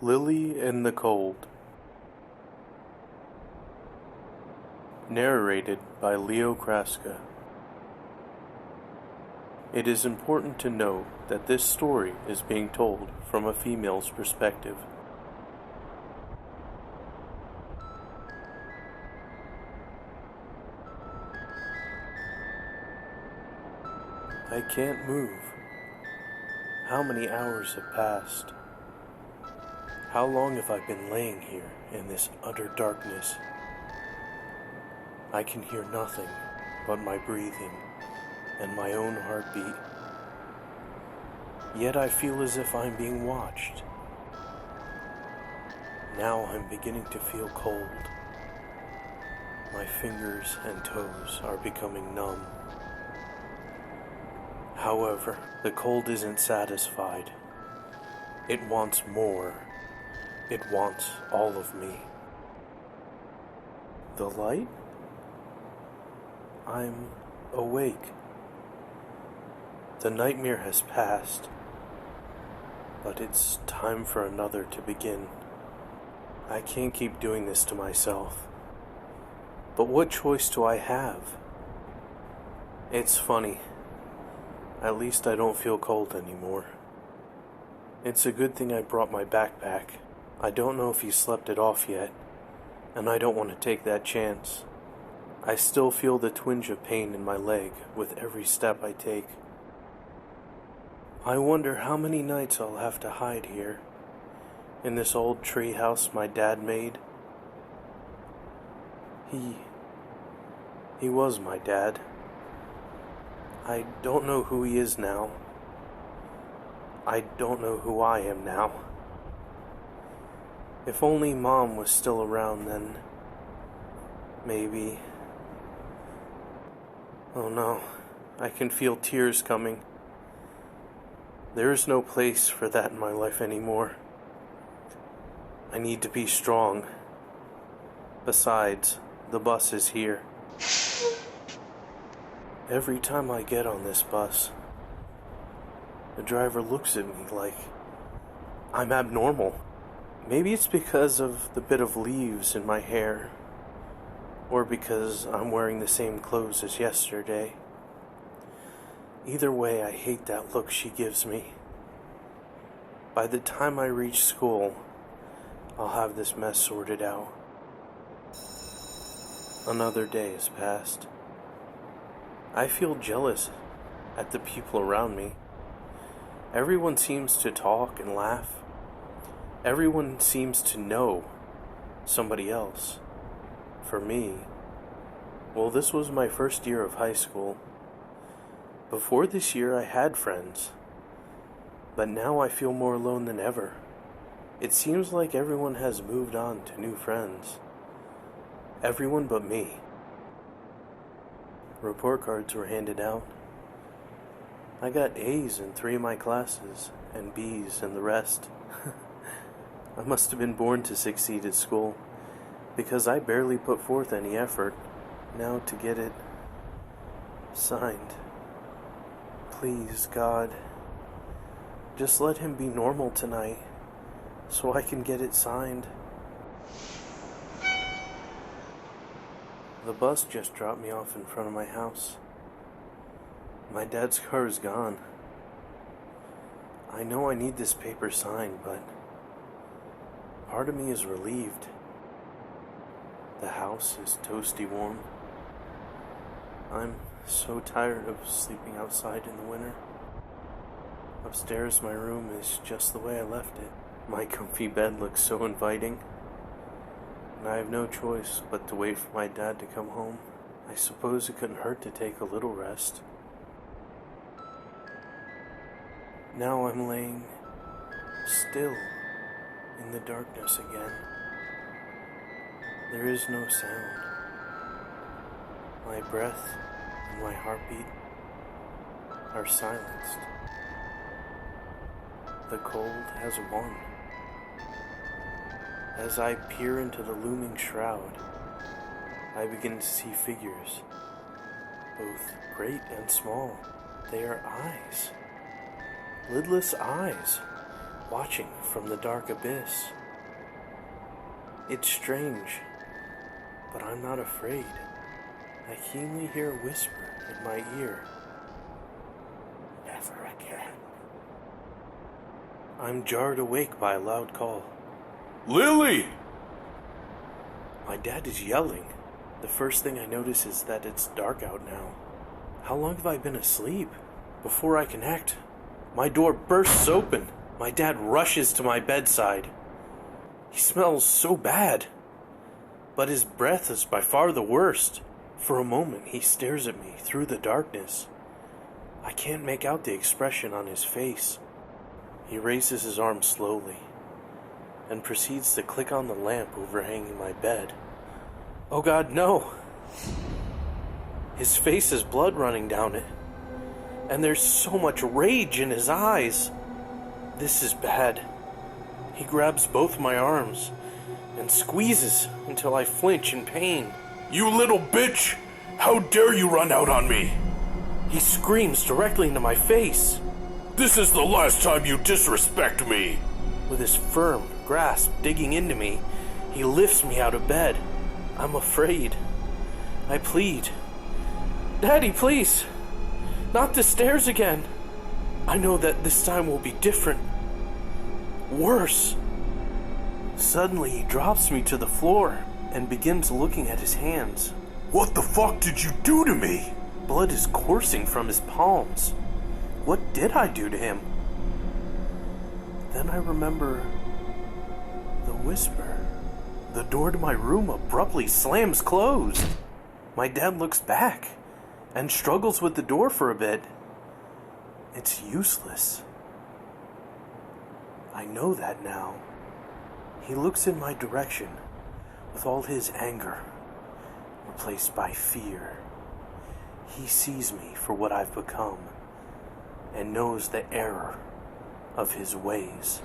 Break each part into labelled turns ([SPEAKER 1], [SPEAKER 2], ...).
[SPEAKER 1] Lilly in the Cold. Narrated by Leo Kraska. It is important to note that this story is being told from a female's perspective. I can't move. How many hours have passed? How long have I been laying here in this utter darkness? I can hear nothing but my breathing and my own heartbeat. Yet I feel as if I'm being watched. Now I'm beginning to feel cold. My fingers and toes are becoming numb. However, the cold isn't satisfied. It wants more. It wants all of me. The light? I'm awake. The nightmare has passed, but it's time for another to begin. I can't keep doing this to myself. But what choice do I have? It's funny. At least I don't feel cold anymore. It's a good thing I brought my backpack. I don't know if he slept it off yet, and I don't want to take that chance. I still feel the twinge of pain in my leg with every step I take. I wonder how many nights I'll have to hide here, in this old tree house my dad made. He was my dad. I don't know who he is now. I don't know who I am now. If only Mom was still around then. Maybe. Oh no, I can feel tears coming. There is no place for that in my life anymore. I need to be strong. Besides, the bus is here. Every time I get on this bus, the driver looks at me like I'm abnormal. Maybe it's because of the bit of leaves in my hair, or because I'm wearing the same clothes as yesterday. Either way, I hate that look she gives me. By the time I reach school, I'll have this mess sorted out. Another day has passed. I feel jealous at the people around me. Everyone seems to talk and laugh. Everyone seems to know somebody else. For me, well, this was my first year of high school. Before this year, I had friends, but now I feel more alone than ever. It seems like everyone has moved on to new friends. Everyone but me. Report cards were handed out. I got A's in 3 of my classes, and B's in the rest. I must have been born to succeed at school, because I barely put forth any effort now to get it signed. Please, God, just let him be normal tonight, so I can get it signed. The bus just dropped me off in front of my house. My dad's car is gone. I know I need this paper signed, but part of me is relieved. The house is toasty warm. I'm so tired of sleeping outside in the winter. Upstairs, my room is just the way I left it. My comfy bed looks so inviting, and I have no choice but to wait for my dad to come home. I suppose it couldn't hurt to take a little rest. Now I'm laying still in the darkness again. There is no sound. My breath and my heartbeat are silenced. The cold has won. As I peer into the looming shroud, I begin to see figures, both great and small. They are eyes, lidless eyes, watching from the dark abyss. It's strange, but I'm not afraid. I keenly hear a whisper in my ear. Never again. I'm jarred awake by a loud call.
[SPEAKER 2] Lilly!
[SPEAKER 1] My dad is yelling. The first thing I notice is that it's dark out now. How long have I been asleep? Before I can act, my door bursts open. My dad rushes to my bedside. He smells so bad, but his breath is by far the worst. For a moment, he stares at me through the darkness. I can't make out the expression on his face. He raises his arm slowly and proceeds to click on the lamp overhanging my bed. Oh God, no! His face has blood running down it, and there's so much rage in his eyes. This is bad. He grabs both my arms and squeezes until I flinch in pain.
[SPEAKER 2] You little bitch! How dare you run out on me?
[SPEAKER 1] He screams directly into my face.
[SPEAKER 2] This is the last time you disrespect me!
[SPEAKER 1] With his firm grasp digging into me, he lifts me out of bed. I'm afraid. I plead. Daddy, please! Not the stairs again! I know that this time will be different. Worse. Suddenly he drops me to the floor and begins looking at his hands.
[SPEAKER 2] What the fuck did you do to me?
[SPEAKER 1] Blood is coursing from his palms. What did I do to him? Then I remember the whisper. The door to my room abruptly slams closed. My dad looks back and struggles with the door for a bit. It's useless. I know that now. He looks in my direction with all his anger replaced by fear. He sees me for what I've become and knows the error of his ways.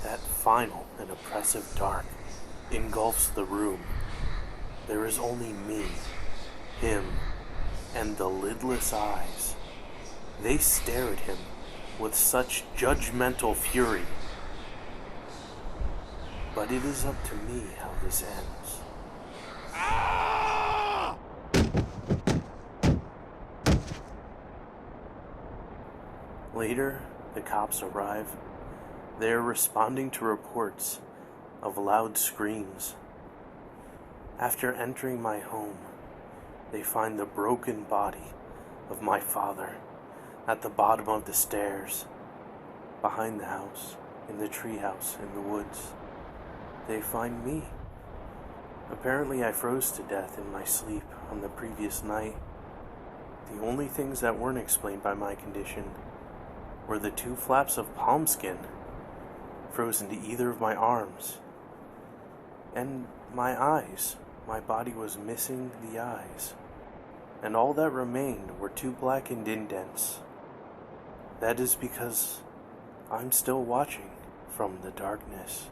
[SPEAKER 1] That final and oppressive dark engulfs the room. There is only me, him, and the lidless eyes. They stare at him with such judgmental fury. But it is up to me how this ends.
[SPEAKER 2] Ah!
[SPEAKER 1] Later, the cops arrive. They are responding to reports of loud screams. After entering my home, they find the broken body of my father at the bottom of the stairs, behind the house, in the treehouse in the woods. They find me. Apparently I froze to death in my sleep on the previous night. The only things that weren't explained by my condition were the 2 flaps of palm skin frozen to either of my arms, and my eyes. My body was missing the eyes, and all that remained were 2 blackened indents. That is because I'm still watching from the darkness.